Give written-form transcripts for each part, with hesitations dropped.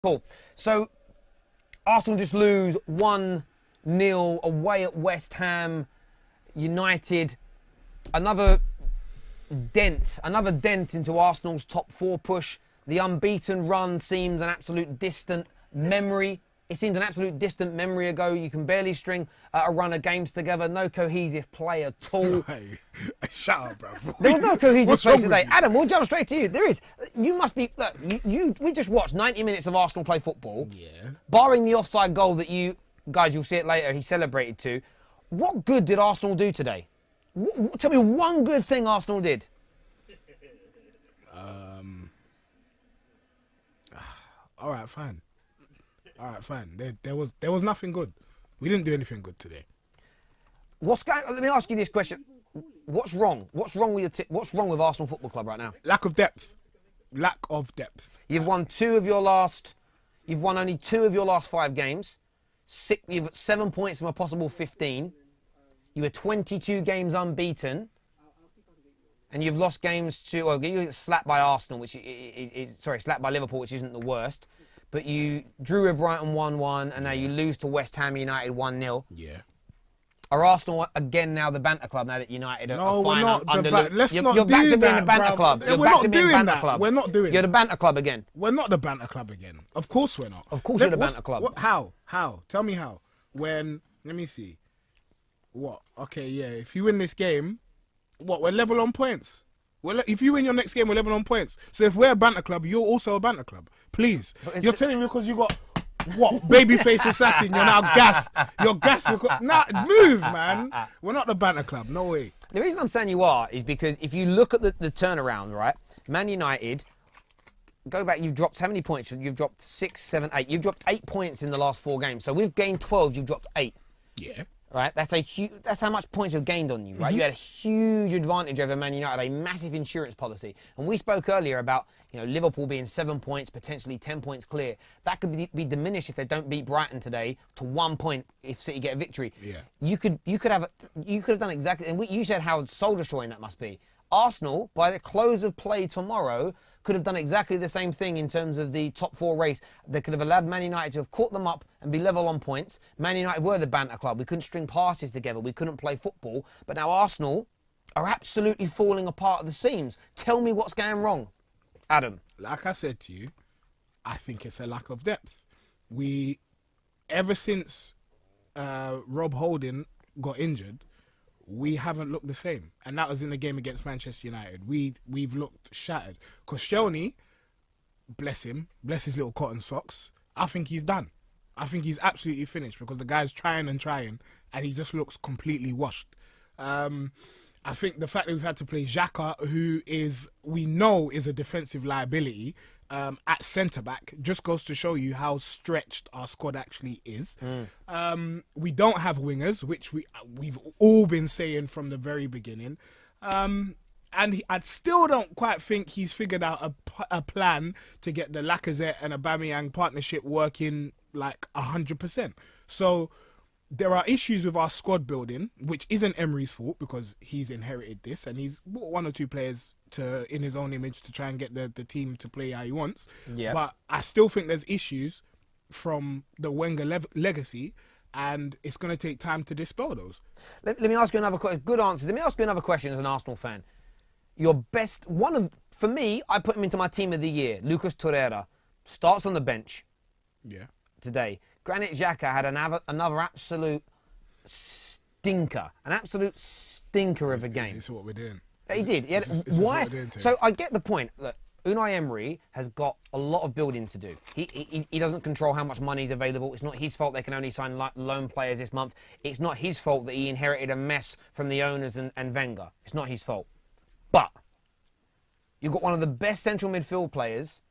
Cool. So, Arsenal just lose 1-0 away at West Ham United. Another dent into Arsenal's top 4 push. The unbeaten run seems an absolute distant memory. It seems an absolute distant memory ago. You can barely string a run of games together. No cohesive play at all. Hey, shut up, bro. There was no cohesive play today. You? Adam, we'll jump straight to you. There is. You must be... Look, we just watched 90 minutes of Arsenal play football. Yeah. Barring the offside goal that you... Guys, you'll see it later. He celebrated to. What good did Arsenal do today? Tell me one good thing Arsenal did. All right, fine. All right, fine. There was nothing good. We didn't do anything good today. Let me ask you this question. What's wrong? What's wrong with what's wrong with Arsenal Football Club right now? Lack of depth. Lack of depth. You've won You've won only 2 of your last 5 games. You've got 7 points from a possible 15. You were 22 games unbeaten. And you've lost games to... Well, you get slapped by Arsenal, which is... Sorry, slapped by Liverpool, which isn't the worst. But you drew with Brighton 1-1, and now you lose to West Ham United 1-0. Yeah. Are Arsenal again now the banter club now that United are fine under... Let's you're not back do to being that, the banter bruv. club. You're We're back not to being doing banter that. club. We're not doing You're that. the banter club again. We're not the banter club again. Of course we're not. Of course you're the banter club. How? Tell me how. When... Let me see. What? Okay, yeah. If you win this game, what? We're level on points. If you win your next game, we're level on points. So if we're a banter club, you're also a banter club. Please. You're telling me because you got... What? Babyface assassin. You're now gassed. You're gassed because... Nah, move, man. We're not the banter club. No way. The reason I'm saying you are is because if you look at the turnaround, right? Man United, go back, you've dropped how many points? You've dropped 6, 7, 8. You've dropped 8 points in the last 4 games. So we've gained 12, you've dropped 8. Yeah. Right? That's how much points we've gained on you, right? You had a huge advantage over Man United, a massive insurance policy. And we spoke earlier about, Liverpool being 7 points, potentially 10 points clear. That could be diminished if they don't beat Brighton today to 1 point if City get a victory. Yeah. You could have done exactly, and you said how soul destroying that must be. Arsenal, by the close of play tomorrow, could have done exactly the same thing in terms of the top 4 race. They could have allowed Man United to have caught them up and be level on points. Man United were the banter club. We couldn't string passes together. We couldn't play football. But now Arsenal are absolutely falling apart at the seams. Tell me what's going wrong, Adam. Like I said to you, I think it's a lack of depth. Ever since Rob Holding got injured, we haven't looked the same. And that was in the game against Manchester United. We've looked shattered. Koscielny, bless him, bless his little cotton socks, I think he's done. I think he's absolutely finished because the guy's trying, and he just looks completely washed. I think the fact that we've had to play Xhaka, who we know is a defensive liability, at centre-back, just goes to show you how stretched our squad actually is. We don't have wingers, which we've all been saying from the very beginning. And I still don't quite think he's figured out a plan to get the Lacazette and Aubameyang partnership working like 100%. So there are issues with our squad building, which isn't Emery's fault because he's inherited this and he's bought 1 or 2 players in his own image to try and get the team to play how he wants. Yeah. But I still think there's issues from the Wenger legacy, and it's going to take time to dispel those. Let me ask you another question. Good answers. Let me ask you another question as an Arsenal fan. For me, I put him into my team of the year. Lucas Torreira starts on the bench. Yeah. Today. Granit Xhaka had another absolute stinker. An absolute stinker of a game. This is what we're doing. He did. Why? So I get the point. Look, Unai Emery has got a lot of building to do. He doesn't control how much money is available. It's not his fault they can only sign loan players this month. It's not his fault that he inherited a mess from the owners and Wenger. It's not his fault. But you've got one of the best central midfield players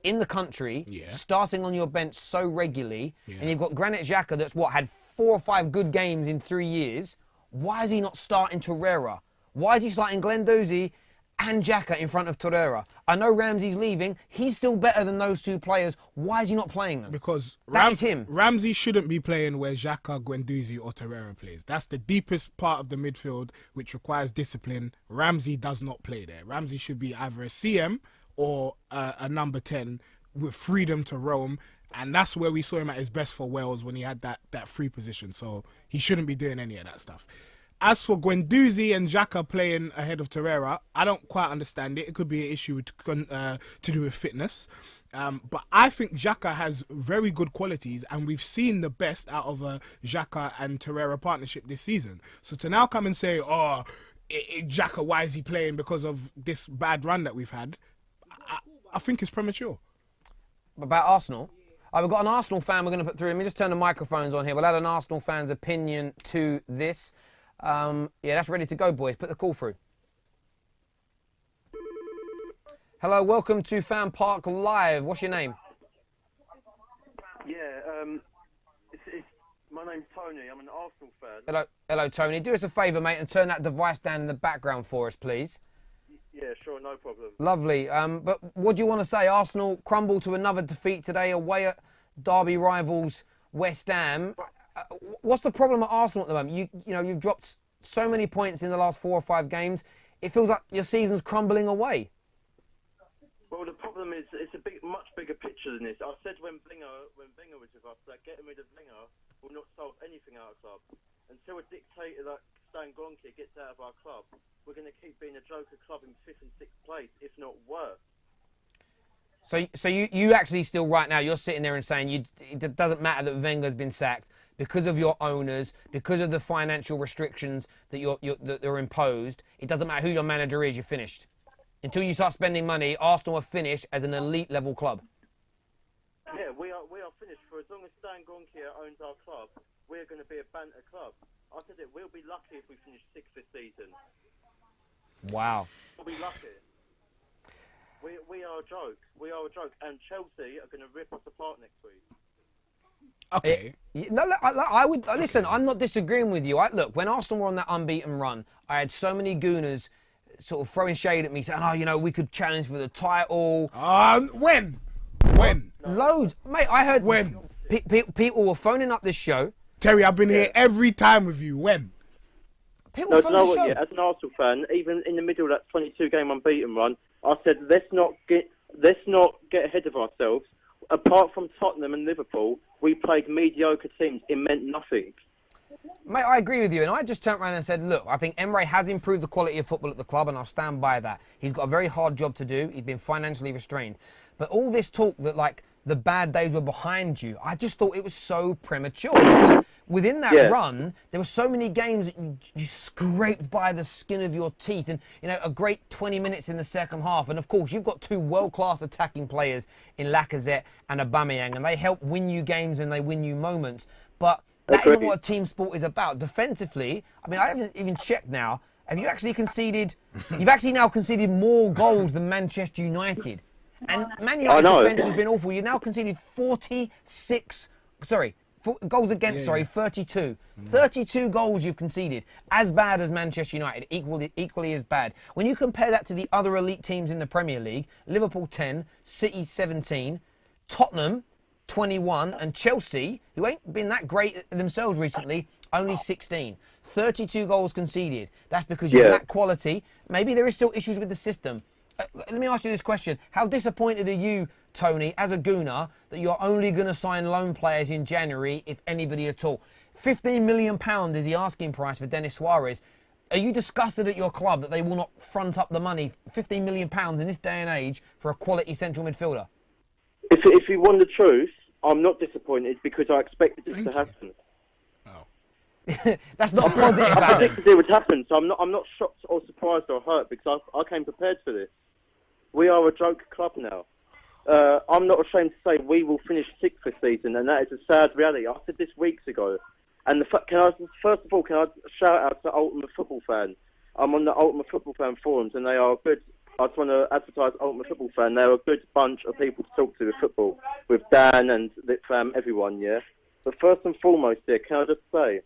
in the country, starting on your bench so regularly, and you've got Granit Xhaka that's had 4 or 5 good games in 3 years. Why is he not starting Torreira? Why is he starting Guendouzi and Xhaka in front of Torreira? I know Ramsey's leaving. He's still better than those 2 players. Why is he not playing them? Because that is him. Ramsey shouldn't be playing where Xhaka, Guendouzi or Torreira plays. That's the deepest part of the midfield, which requires discipline. Ramsey does not play there. Ramsey should be either a CM or a number 10 with freedom to roam. And that's where we saw him at his best for Wales, when he had that free position. So he shouldn't be doing any of that stuff. As for Guendouzi and Xhaka playing ahead of Torreira, I don't quite understand it. It could be an issue to do with fitness. But I think Xhaka has very good qualities, and we've seen the best out of a Xhaka and Torreira partnership this season. So to now come and say, Xhaka, why is he playing because of this bad run that we've had, I think it's premature. About Arsenal? We've got an Arsenal fan we're going to put through. Let me just turn the microphones on here. We'll add an Arsenal fan's opinion to this. Yeah, that's ready to go, boys. Put the call through. Hello, welcome to FanPark Live. What's your name? Yeah, my name's Tony. I'm an Arsenal fan. Hello, Tony. Do us a favour, mate, and turn that device down in the background for us, please. Yeah, sure, no problem. Lovely. But what do you want to say? Arsenal crumbled to another defeat today away at Derby rivals West Ham. What's the problem at Arsenal at the moment? You've dropped so many points in the last 4 or 5 games. It feels like your season's crumbling away. Well, the problem is it's a much bigger picture than this. I said when Wenger was with us that getting rid of Wenger will not solve anything out of club. Until a dictator like Stan Kroenke gets out of our club, we're going to keep being a joker club in 5th and 6th place, if not worse. So you actually still right now, you're sitting there and saying it doesn't matter that Wenger's been sacked because of your owners, because of the financial restrictions that are imposed. It doesn't matter who your manager is, you're finished. Until you start spending money, Arsenal are finished as an elite level club. Yeah, we are finished. For as long as Stan Kroenke owns our club, we're going to be a banter club. I said it. We'll be lucky if we finish 6th this season. Wow. We'll be lucky. We are a joke. We are a joke. And Chelsea are going to rip us apart next week. Okay. I would listen. I'm not disagreeing with you. Look, when Arsenal were on that unbeaten run, I had so many gooners sort of throwing shade at me, saying, we could challenge for the title. When? Loads, mate. I heard when people were phoning up this show. Terry, I've been here every time with you. When? People phone the show. Yeah, as an Arsenal fan, even in the middle of that 22-game unbeaten run, I said let's not get ahead of ourselves. Apart from Tottenham and Liverpool, we played mediocre teams. It meant nothing. Mate, I agree with you. And I just turned around and said, look, I think Emery has improved the quality of football at the club, and I'll stand by that. He's got a very hard job to do. He's been financially restrained. But all this talk that, the bad days were behind you, I just thought it was so premature. Because within that run, there were so many games that you scraped by the skin of your teeth. And, a great 20 minutes in the second half. And, of course, you've got 2 world-class attacking players in Lacazette and Aubameyang. And they help win you games and they win you moments. But that isn't what a team sport is about. Defensively, I haven't even checked now. Have you actually conceded... You've actually now conceded more goals than Manchester United. And Man United's defence has been awful. You've now conceded 32. 32. 32 goals you've conceded. As bad as Manchester United, equally as bad. When you compare that to the other elite teams in the Premier League, Liverpool 10, City 17, Tottenham 21, and Chelsea, who ain't been that great themselves recently, only 16. 32 goals conceded. That's because you lack quality. Maybe there is still issues with the system. Let me ask you this question. How disappointed are you, Tony, as a Gooner, that you're only going to sign loan players in January, if anybody at all? £15 million is the asking price for Denis Suarez. Are you disgusted at your club that they will not front up the money, £15 million in this day and age, for a quality central midfielder? If you want the truth, I'm not disappointed because I expected this to happen. That's not positive. I predicted it would happen, so I'm not shocked or surprised or hurt because I came prepared for this. We are a joke club now. I'm not ashamed to say we will finish 6th this season, and that is a sad reality. I said this weeks ago. And first of all, can I shout out to Ultimate Football Fan? I'm on the Ultimate Football Fan forums, and they are good. I just want to advertise Ultimate Football Fan. They're a good bunch of people to talk to with football, with Dan and everyone, yeah? But first and foremost, can I just say,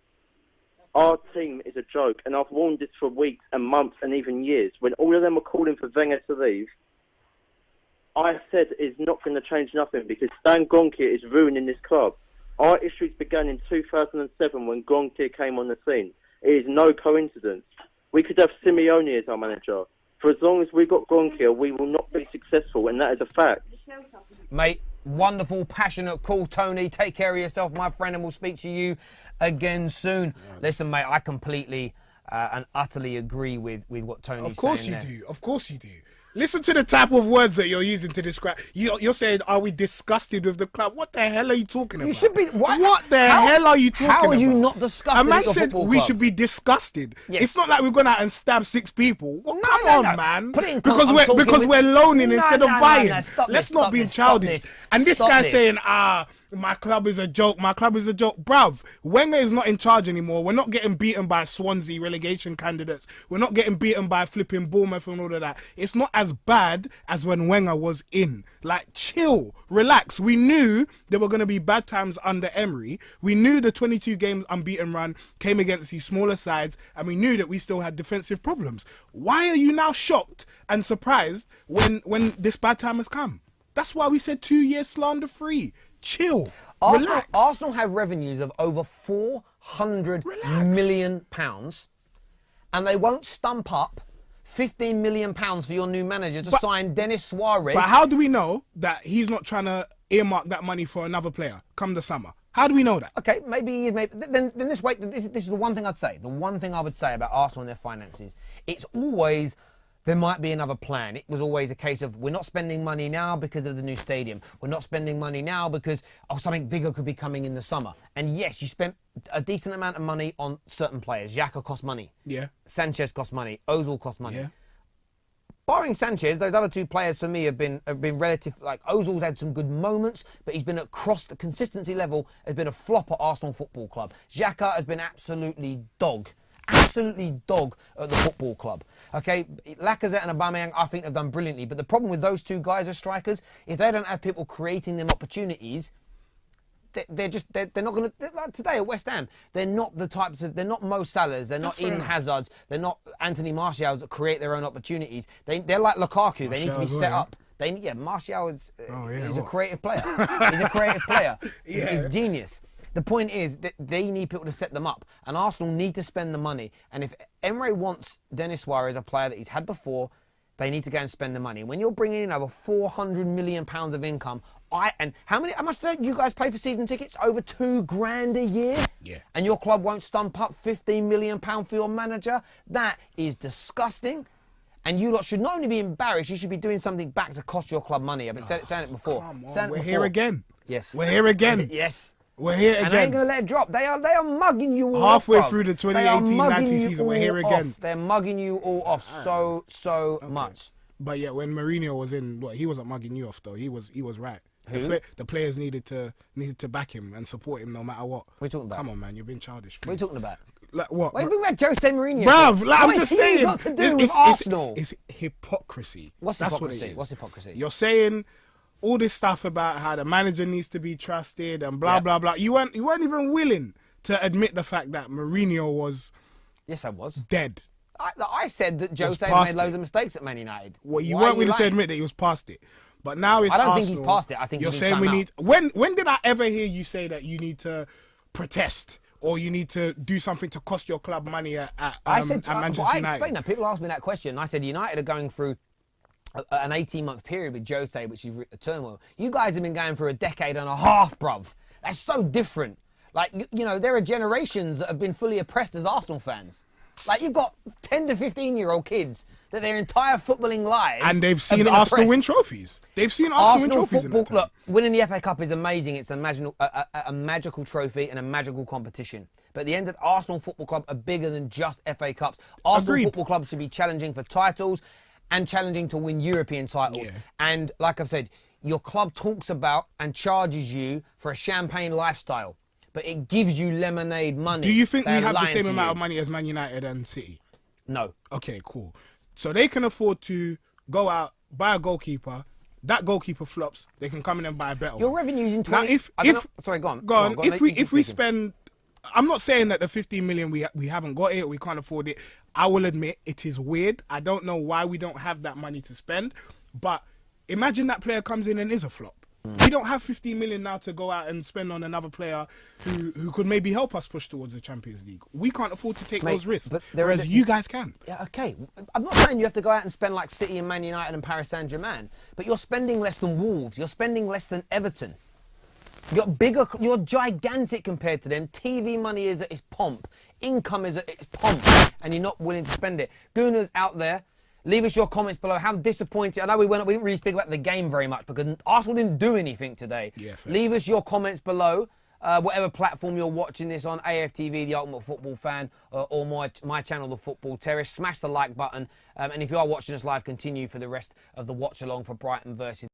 our team is a joke, and I've warned this for weeks and months and even years. When all of them were calling for Wenger to leave, I said it's not going to change nothing because Stan Kroenke is ruining this club. Our issues began in 2007 when Kroenke came on the scene. It is no coincidence. We could have Simeone as our manager. For as long as we got Kroenke, we will not be successful, and that is a fact. Mate, wonderful, passionate call, Tony. Take care of yourself, my friend, and we'll speak to you again soon. Listen, mate, I completely and utterly agree with what Tony's saying. Of course you there. do. Of course you do. Listen to the type of words that you're using to describe. You're saying, are we disgusted with the club? What the hell are you talking about? You should be. What the hell are you talking about? How are you not disgusted? A man at your said football we club? should be disgusted. Yes. It's not like we've gone out and stabbed 6 people. Well, No, come no, on, no. man. Put it in Because context. we're loaning No, instead no, of no, buying. no. Stop Let's this, not stop be this, childish. stop this. And this Stop guy's this. saying, my club is a joke. My club is a joke. Bruv, Wenger is not in charge anymore. We're not getting beaten by Swansea relegation candidates. We're not getting beaten by flipping Bournemouth and all of that. It's not as bad as when Wenger was in. Like, chill, relax. We knew there were going to be bad times under Emery. We knew the 22 games unbeaten run came against these smaller sides, and we knew that we still had defensive problems. Why are you now shocked and surprised when this bad time has come? That's why we said 2 years slander-free. Chill. Relax. Arsenal have revenues of over £400 million, and they won't stump up £15 million for your new manager to sign Denis Suarez. But how do we know that he's not trying to earmark that money for another player come the summer? How do we know that? Okay, maybe then this way. This is the one thing I'd say. The one thing I would say about Arsenal and their finances, it's always there might be another plan. It was always a case of we're not spending money now because of the new stadium. We're not spending money now because something bigger could be coming in the summer. And yes, you spent a decent amount of money on certain players. Xhaka cost money. Yeah. Sanchez cost money. Ozil cost money. Yeah. Barring Sanchez, those other 2 players for me have been relative. Like Ozil's had some good moments, but he's been across the consistency level has been a flop at Arsenal Football Club. Xhaka has been absolutely dog at the football club. Okay, Lacazette and Aubameyang, I think, have done brilliantly. But the problem with those 2 guys as strikers, if they don't have people creating them opportunities, they're not going to. Like today at West Ham, they're not the types of. They're not Mo Salahs. They're not Eden Hazards. They're not Anthony Martials that create their own opportunities. They're like Lukaku. They need to be set up. Martial is he's a creative player. He's a creative player. Yeah. He's genius. The point is that they need people to set them up, and Arsenal need to spend the money. And if Emery wants Denis Suarez, a player that he's had before, they need to go and spend the money. When you're bringing in over £400 million of income, how much do you guys pay for season tickets? Over £2,000 a year. Yeah. And your club won't stump up £15 million for your manager. That is disgusting. And you lot should not only be embarrassed, you should be doing something back to cost your club money. I've been saying it before. Come on, we're here again. Yes. We're here again. Yes. We're here again. And I ain't going to let it drop. They are mugging you all Halfway off, through the They are 2018-19 mugging season, you we're here all again. off. They're mugging you all off so much. But yeah, when Mourinho was in, he wasn't mugging you off though. He was right. Who? The players needed to back him and support him no matter what. What are you talking about? Come on, man, you're being childish. What are you talking about? Like what? What are you talking about Jose Mourinho? Bruv, like, I'm What just has he saying. got to do with Arsenal? It's hypocrisy. What's That's hypocrisy? What it is. What's hypocrisy? You're saying all this stuff about how the manager needs to be trusted and blah blah blah. You weren't even willing to admit the fact that Mourinho was. Yes, I was. Dead. I said that Jose past made loads it. of mistakes at Man United. Well, you Why weren't are willing to lying? admit that he was past it. But now it's I don't Arsenal. think he's past it. I think you're he needs saying time we out. need. When did I ever hear you say that you need to protest or you need to do something to cost your club money at Manchester I United? explained that. People asked me that question. And I said United are going through an 18-month period with Jose, which is the turmoil. You guys have been going for a decade and a half, bruv. That's so different. Like, you know, there are generations that have been fully oppressed as Arsenal fans. Like, you've got 10 to 15-year-old kids that their entire footballing lives And they've have seen been Arsenal oppressed. win trophies. They've seen Arsenal win trophies in that time. Look, winning the FA Cup is amazing. It's a magical trophy and a magical competition. But at the end of Arsenal Football Club are bigger than just FA Cups. Arsenal Agreed. Football Club should be challenging for titles and challenging to win European titles. Yeah. And like I've said, your club talks about and charges you for a champagne lifestyle, but it gives you lemonade money. Do you think we They're have the lying same to amount you. of money as Man United and City? No. Okay, cool. So they can afford to go out, buy a goalkeeper. That goalkeeper flops. They can come in and buy a better Your one. revenues in 20... Now, Sorry, go on. Go on. If we Keep spend, I'm not saying that the 15 million we haven't got it, we can't afford it. I will admit it is weird. I don't know why we don't have that money to spend. But imagine that player comes in and is a flop. We don't have 15 million now to go out and spend on another player who could maybe help us push towards the Champions League. We can't afford to take those risks, whereas you guys can. Yeah, okay. I'm not saying you have to go out and spend like City and Man United and Paris Saint-Germain, but you're spending less than Wolves. You're spending less than Everton. You're gigantic compared to them. TV money is at its pomp. Income is at its pomp. And you're not willing to spend it. Gooners out there, leave us your comments below. How disappointed. I know we didn't really speak about the game very much because Arsenal didn't do anything today. Yeah, fair. Leave us your comments below. Whatever platform you're watching this on, AFTV, The Ultimate Football Fan, or my channel, The Football Terrace. Smash the like button. And if you are watching us live, continue for the rest of the watch along for Brighton versus